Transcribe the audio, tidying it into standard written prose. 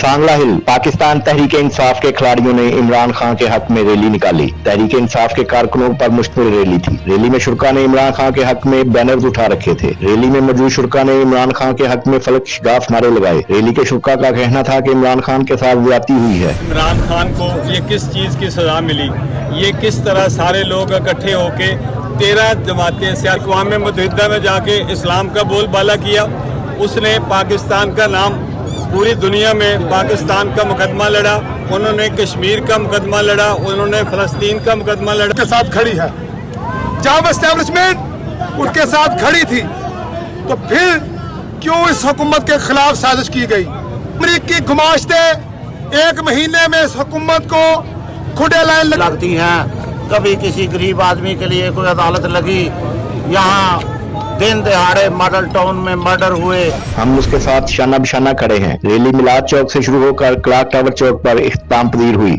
सांगला हिल पाकिस्तान तहरीक इंसाफ के खिलाड़ियों ने इमरान खान के हक में रैली निकाली। तहरीक इंसाफ के कारकुनों पर मुश्तमिल रैली थी। रैली में शुरका ने इमरान खान के हक में बैनर उठा रखे थे। रैली में मौजूद शुरका ने इमरान खान के हक में फलक शगाफ नारे लगाए। रैली के शुरका का कहना था कि इमरान खान के साथ ज्यादती हुई है। इमरान खान को ये किस चीज की सजा मिली, ये किस तरह सारे लोग इकट्ठे होके 13 जमातें से अक़वाम मुत्तहिदा में जाके इस्लाम का बोलबाला किया। उसने पाकिस्तान का नाम पूरी दुनिया में पाकिस्तान का मुकदमा लड़ा, उन्होंने कश्मीर का मुकदमा लड़ा, उन्होंने फ़लस्तीन का मुकदमा लड़ा। के साथ खड़ी है, जब एस्टेब्लिशमेंट उनके साथ खड़ी थी तो फिर क्यों इस हुकूमत के खिलाफ साजिश की गई। अमरीकी गुमाश्ते एक महीने में इस हुकूमत को खुदे लाइन लगती हैं। कभी किसी गरीब आदमी के लिए कोई अदालत लगी, यहाँ दिन दहाड़े मॉडल टाउन में मर्डर हुए। हम उसके साथ शाना बिशाना खड़े हैं। रैली मिलाद चौक से शुरू होकर क्लॉक टावर चौक पर इख्तिताम पजीर हुई।